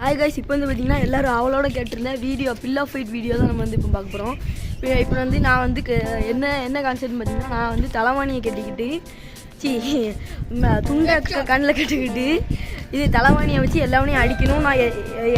Hi guys, இப்போ வந்து பார்த்தீங்கன்னா எல்லோரும் அவளோட கேட்டிருந்தேன் video fill of fight video தான் நம்ம வந்து இப்போ பார்க்க போகிறோம். இப்போ வந்து நான் வந்து என்ன கான்செப்ட்னு பார்த்தீங்கன்னா, நான் வந்து தலைவாணியை கட்டிக்கிட்டு துண்டை கண்ணில் கட்டிக்கிட்டு இது தலைவாணியை வச்சு எல்லாவனையும் அடிக்கணும். நான்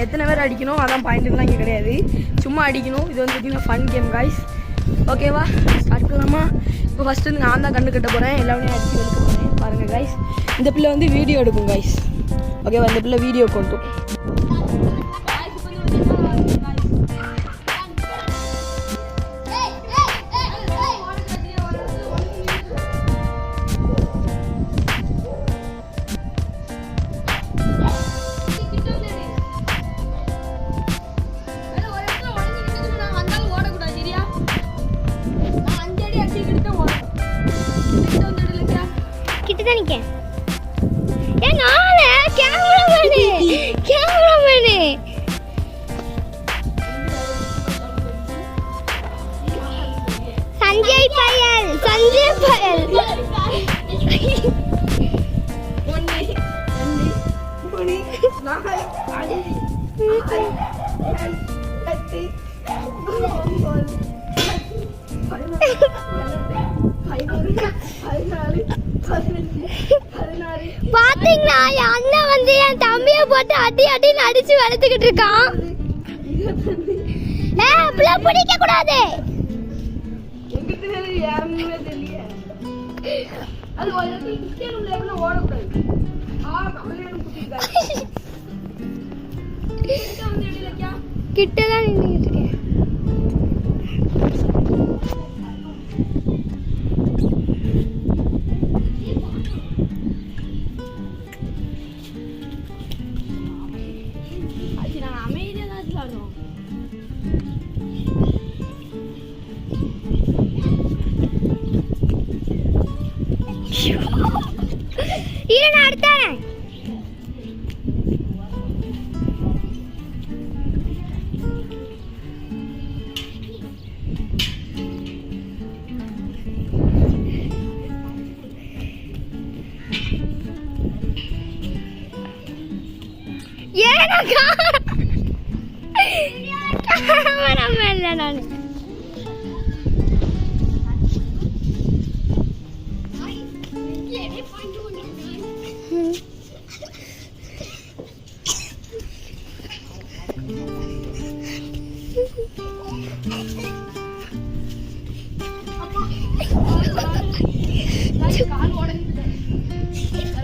எத்தனை பேர் அடிக்கணும் அதான் பாயிண்ட்டுலாம் இங்கே கிடையாது, சும்மா அடிக்கணும். இது வந்து பார்த்தீங்கன்னா ஃபன் கேம் கைஸ். ஓகேவா, ஸ்டார்ட் பண்ணலாமா? இப்போ ஃபஸ்ட்டு வந்து நான் தான் கண்ணு கட்ட போகிறேன், எல்லாவனையும் அடிச்சு எடுக்க போகிறேன். பாருங்கள் கைஸ், இந்த பிள்ளை வந்து வீடியோ எடுக்கும் கைஸ். ஓகேவா, இந்த பிள்ளை வீடியோ கொண்டும் संजय पायल பாத்தீங்களா? என் அண்ணன் வந்து என் தம்பியை போட்டு அடி அடின்னு அடிச்சு வளர்த்துக்கிட்டு இருக்கான். பிடிக்க கூடாது. கிட்டதான் நின்றுட்டு இருக்கேன்.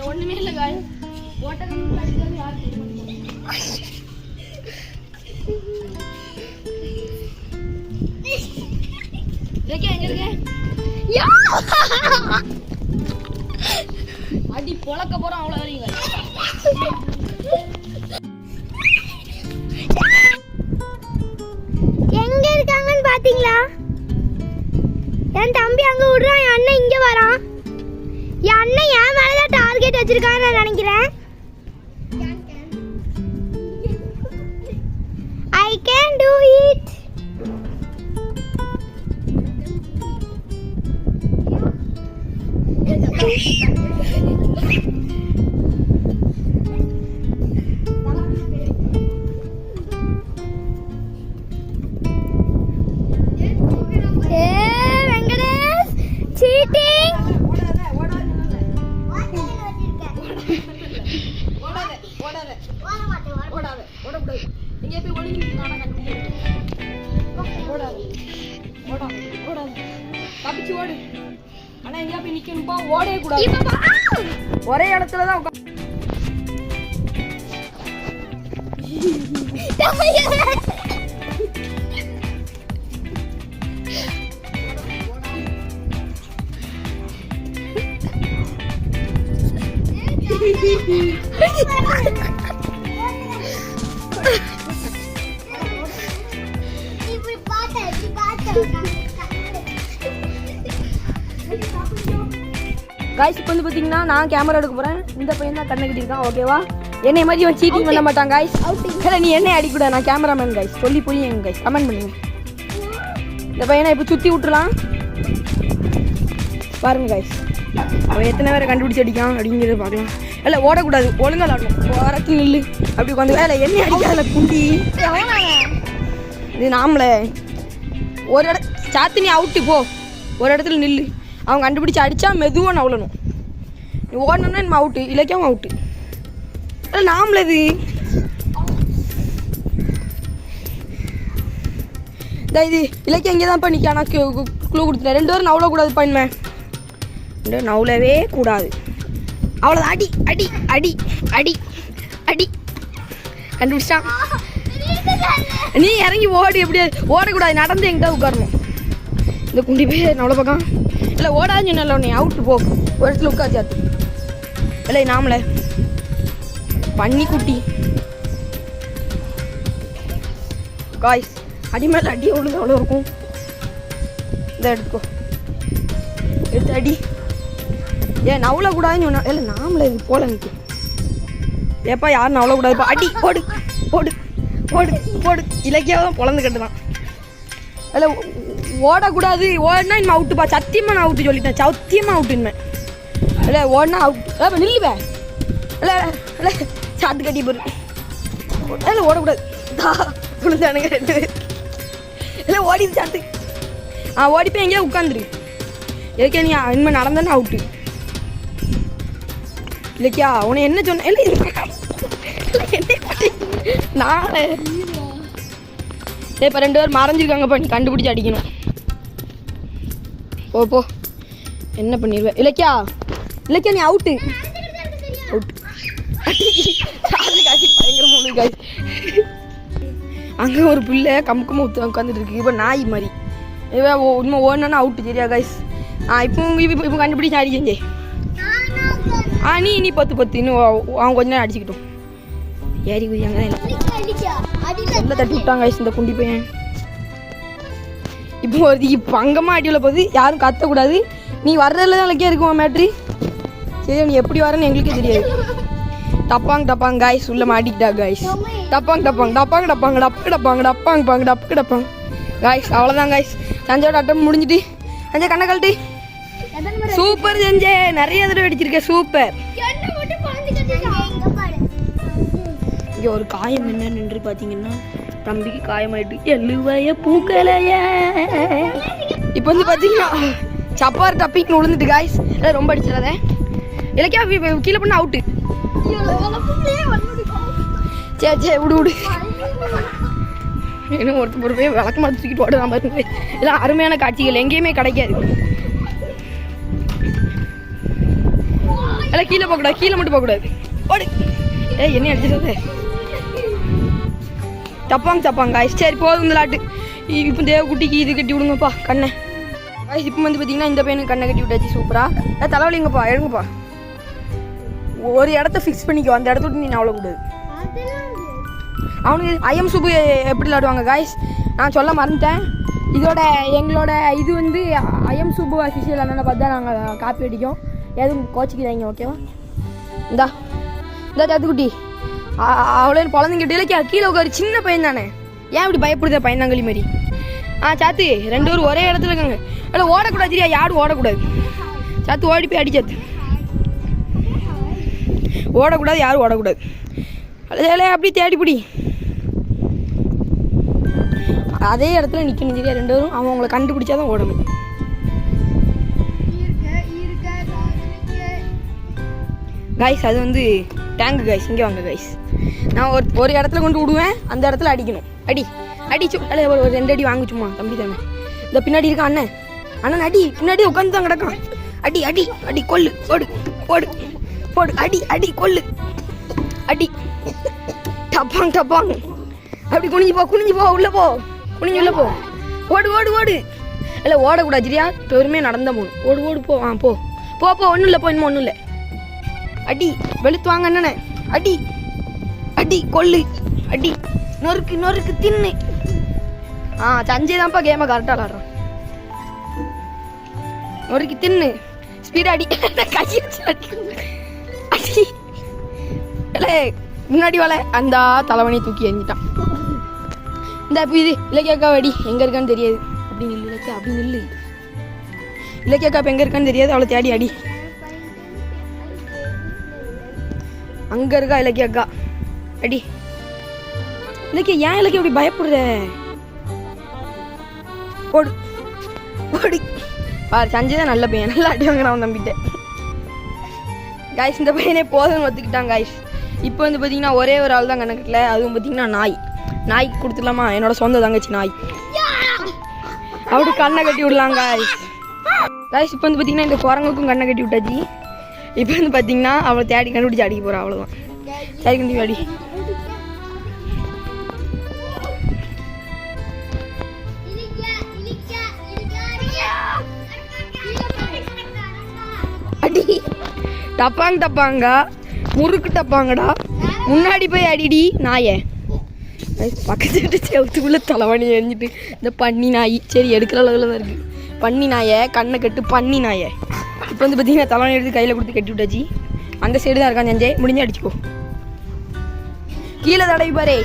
ஒண்ணுமே இல்ல காய், அடி பொழக்க போறோம். அவ்வளவு வரீங்க. எங்க இருக்காங்கன்னு பாத்தீங்களா? என் தம்பி அங்க விடுறான், என் அண்ணன் இங்க வரான். என் அண்ணன் என் மேலதான் டார்கெட் வச்சிருக்கான்னு நான் நினைக்கிறேன். I can do it. ஒரே இடத்துல தான் காய்ஸ். இப்போ வந்து பார்த்தீங்கன்னா நான் கேமரா எடுக்க போகிறேன். இந்த பையன் தான் கண்ணை கட்டியிருக்கான். ஓகேவா, என்னை மாதிரி இவன் சீட்டிங் பண்ண மாட்டான் காய்ஸ். இல்லை, நீ என்னை அடிக்கூடாது, நான் கேமராமேன் காய்ஸ். சொல்லி புரியுங்க காய்ஸ், கமெண்ட் பண்ணுங்க. இந்த பையனை இப்போ சுற்றி விட்டுலாம் பாருங்க காய்ஸ். அவன் எத்தனை பேரை கண்டுபிடிச்சி அடிக்கான் அப்படிங்கிறத பார்க்கலாம். இல்லை, ஓடக்கூடாது, ஒழுங்காக விளாடணும். ஓரத்தில் நில்லு. அப்படி உட்காந்து வேலை என்ன அடிக்காதுல குண்டி. இது நாமளே ஒரு சாத்து நீ அவுட்டு போ, ஒரு இடத்துல நில்லு. அவங்க கண்டுபிடிச்சி அடித்தா மெதுவாக நவளணும். நீ ஓடணும்னா நம்ம அவுட்டு, இலக்கியம் அவுட்டு. இல்லை நாமளே இது இது இலக்கியம் இங்கே தான்ப்பா நிற்க. ஆனால் க்ளூ கொடுத்துட்டேன். 2 பேரும் நவளக்கூடாதுப்பா. இனிமே 2 பேரும் நவளவே கூடாது. அவ்வளோதான். அடி அடி அடி அடி அடி. கண்டுபிடிச்சான். நீ இறங்கி ஓடி. எப்படியாது ஓடக்கூடாது, நடந்து எங்கிட்ட உட்காரணும். இந்த குண்டி போய் நவளை பக்கம் இல்லை ஓடாதுன்னு சொன்னல நீ அவுட்டு போ, ஒரு இடத்துல உட்காந்து சாத்து. இல்லை நாமளே பண்ணி குட்டி காய்ஸ் அடி மேலே அடி எவ்வளோ இருக்கும். இந்த எடுத்துக்கோ, எடுத்து அடி. ஏன் நவளக்கூடாதுன்னு சொன்னா இல்லை நாமளே இது போல நிற்கும். ஏப்பா யாரும் நவளக்கூடாதுப்பா. அடி போடு போடு போடு போடு. இலக்கியாவை தான் பொழந்து கட்டுதான். இல்லை ஓடக்கூடாது. ஓடினா இனிமே அவுட்டுப்பா. சத்தியமாக நான் அவுட்டு சொல்லிட்டேன். சத்தியமாக அவுட்டு இனிமே. இல்லை ஓடினா அவுட். நில்லுவேன். இல்லை இல்லை சாத்து கட்டி போரு. இல்லை ஓடக்கூடாது. விழுந்தானுங்க 2 பேர். இல்லை ஓடி சாத்து. ஓடிப்போய் எங்கேயா உட்காந்துரு. இலக்கியா நீ இனிமேல் நடந்தானே அவுட்டு. இலக்கியா உன்னை என்ன சொன்ன? இல்லை என்ன நானே இப்போ 2 பேர் மறைஞ்சிருக்காங்கப்பா. நீ கண்டுபிடிச்சி அடிக்கணும். போ போ. என்ன பண்ணிடுவேன்? இலக்கியா இலக்கியா நீ அவுட்டு. அவுட்டு. பயங்கரமான காய். அங்கே ஒரு பிள்ளை கமுக்கமாக ஊற்று உட்காந்துட்டு இருக்கு. இப்போ நாய் மாதிரி. உண்மை ஓடனா அவுட்டு. சரியா காய்ஸ்? இப்போ கண்டுபிடிச்சி அடி செஞ்சே. நீ 10 இன்னும் அவங்க கொஞ்ச நேரம் அடிச்சுக்கிட்டோம். ஏறி குதியாங்க எல்லாம் தட்டி விட்டாங்க காய்ஸ் இந்த குண்டி பையன். இப்போ அங்கமாக அடியில் போகுது. யாரும் கத்தக்கூடாது. நீ வர்றதுல தான் இலக்கியா இருக்குமா மேட்ரி. சரி நீ எப்படி வரேன்னு எங்களுக்கே தெரியாது. டப்பாங்க டப்பாங்க காய்ஸ் உள்ள மாட்டிக்கிட்டா காய்ஸ். டப்பாங்க டப்பாங்க டப்பாங்க டப்பாங்க டப்பு டப்பாங்க டப்பாங்க பாங்க டப்பு டப்பாங்க காய்ஸ். அவ்வளோதான் காய்ஸ். சஞ்சயோட அட்டம் முடிஞ்சிட்டு. சஞ்சய் கண்ணை கழட்டி. சூப்பர் சஞ்சய், நிறைய தடவை அடிச்சிருக்கேன். சூப்பர். இங்கே ஒரு காயம் என்னன்னு நின்று பார்த்தீங்கன்னா தம்பிக்கு காயமாயிட்டு எழுவைய பூக்கலைய. இப்போ பார்த்தீங்கன்னா சப்பார் டப்பிக்கு விழுந்துட்டு காய்ஸ். ரொம்ப அடிச்சிடாத. இலக்கியா கீழே பண்ண அவுட்டு. சரி சரி விடு விடு. இன்னும் ஒருத்தர் போய் விளக்கு மாதிரி தூக்கிட்டு ஓடுதான் பாருங்க. இதெல்லாம் அருமையான காட்சிகள் எங்கேயுமே கிடைக்காது. எல்லாம் கீழே போகக்கூடாது. கீழே மட்டும் போகக்கூடாது. ஓடு. என்ன அடிச்சிடாத. தப்பாங்க காய்ஸ். சரி போதும் இந்த லாட்டு. இப்போ தேவக்குட்டிக்கு இது கட்டி விடுங்கப்பா கண்ணை காய்ஸ். இப்போ பார்த்தீங்கன்னா இந்த பையனுக்கு கண்ணை கட்டி விட்டாச்சு. சூப்பராக. தலைவலிங்கப்பா எழுங்கப்பா. ஒரு இடத்த ஃபிக்ஸ் பண்ணிக்கோ. அந்த இடத்த விட்டு நீ நவளக்கூடாது. அவனுக்கு ஐஎம் சுப்பு எப்படி விளாடுவாங்க காய்ஸ் நான் சொல்ல மறந்துட்டேன். இதோட எங்களோட இது ஐஎம் சுப்பு அஃபிஷியல் அண்ணனை பார்த்து தான் நாங்கள் காப்பி அடிக்கும். எதுவும் கோச்சிக்கிறாங்க ஓகேவா? இந்தா சாத்துக்குட்டி அவ்வளோ குழந்தைங்கிட்ட இலக்கியா கீழே உட்காரு. சின்ன பையன் தானே, ஏன் இப்படி பயப்படுத பையனாங்களி மாதிரி? சாத்து 2 பேரும் ஒரே இடத்துல இருக்காங்க. அதில் ஓடக்கூடாது. சரியா? யாரும் ஓடக்கூடாது. சாத்து ஓடி போய் அடிச்சாத்து. ஓடக்கூடாது. யாரும் ஓடக்கூடாது. அதில் அப்படி தேடிப்பிடி. அதே இடத்துல நிற்கணும். சரியா? 2 பேரும் அவங்கள கண்டுபிடிச்சாதான் ஓடணும். காய்ஸ் அது டேங்கு காய்ஸ். இங்கே வாங்க காய்ஸ். நான் ஒரு இடத்துல கொண்டு விடுவேன். அந்த இடத்துல அடிக்கணும். அடிச்சு ஒரு 2 அடி வாங்க சும்மா தம்பி தானே. இந்த பின்னாடி இருக்க அண்ணன் அடி. பின்னாடி உட்காந்து தான் கிடக்கான். அடி அடி அடி கொல்லு. போடு போடு போடு. அடி கொல்லு. அடி. டப்பாங்க. அப்படி குனிஞ்சு போ உள்ள போ. குனிஞ்சு உள்ள போ. ஓடு. இல்லை ஓடக்கூடாது. சரியா? பொறுமையாக நடந்த போகணும். ஓடு போ. போ ஒன்றும் இல்லை. இன்னும் ஒன்றும் இல்லை. அடி வெளுத்து வாங்க அண்ணனே. அடி கொல்லு. அடி நொறுக்கு தின்னு. சஞ்சய் தான்ப்பா கேமை கரெக்டாக விளாட்றான். நொறுக்கி தின்னு. ஸ்பீடாக அடி. கை அடி. இல்லை முன்னாடி வலை அந்த தலைவனையை தூக்கி எறிஞ்சிட்டான். இந்த இப்போ இது இலக்கியாக்கா அடி எங்கே இருக்கான்னு தெரியாது. அப்படி நில்லு இலக்கியா. அப்படி நில்லு. இலக்கியாக்கா இப்போ எங்கே இருக்கான்னு தெரியாது. அவளை தேடி அடி. அங்கே இருக்கா இலக்கியாக்கா. அடி இலக்கிய ஏன் இலக்கிய இப்படி பயப்படுற ஓடு ஓடி பாரு சஞ்சய் தான் நல்ல பையன் நல்லா அடி வாங்க நான் நம்பிட்டேன் காய்ஸ் இந்த பையனே போதும்னு ஒத்துக்கிட்டான் காய்ஸ் இப்போ வந்து பார்த்தீங்கன்னா ஒரே ஒரு ஆள் தான் கணக்கில் அதுவும் பார்த்தீங்கன்னா நாய்க்கு கொடுத்துடலாமா என்னோட சொந்த தங்கச்சி நாய் அப்படி கண்ணை கட்டி விடலாம் காய்ஸ் இப்போ வந்து பார்த்தீங்கன்னா இந்த குரங்குக்கும் கண்ணை கட்டி விட்டாச்சு இப்போ வந்து பார்த்தீங்கன்னா அவளை தேடி கண்டுபிடிச்சி அடிக்க போகிறா அவ்வளோதான் சரி கண்டு அடி அடி டப்பாங்க முறுக்கு டப்பாங்கடா முன்னாடி போய் அடிடி நாயை பக்கத்து விட்டு செவத்துக்குள்ளே தலைவணி எரிஞ்சிட்டு இந்த பன்னி நாய் சரி எடுக்கிற அளவில் தான் இருக்குது பன்னி நாயை கண்ணை கட்டு பன்னி நாயை இப்போ வந்து பார்த்தீங்கன்னா தலைவணி எடுத்து கையில் கொடுத்து கட்டி விட்டாச்சு அந்த சைடு தான் இருக்கான் சஞ்சய் முடிஞ்சு அடிச்சுக்கோ கீழே தடவி பாரு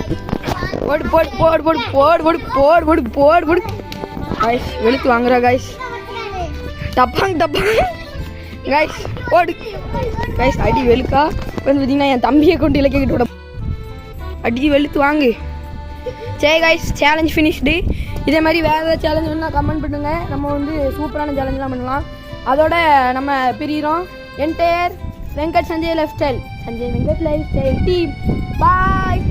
போடு போடு போடு போடு போடு போடு போடு போடு போடு போடு காய்ஸ் வெளுத்து வாங்குறா காய்ஸ் டப்பாங்க காய்ஸ் போடு காய்ஸ் அடி வெளுக்கா வந்து பார்த்தீங்கன்னா என் தம்பியை கொண்டு இலக்கிய கிட்ட விட அடி வெளுத்து வாங்கு சரி காய்ஸ் சேலஞ்ச் ஃபினிஷ்டு இதே மாதிரி வேறு ஏதாவது சேலஞ்ச் வேணும்னா கமெண்ட் பண்ணுங்கள் நம்ம வந்து சூப்பரான சேலஞ்செலாம் பண்ணலாம் அதோட நம்ம பிரிகிறோம் entire Venkat Sanjay life style team பாய்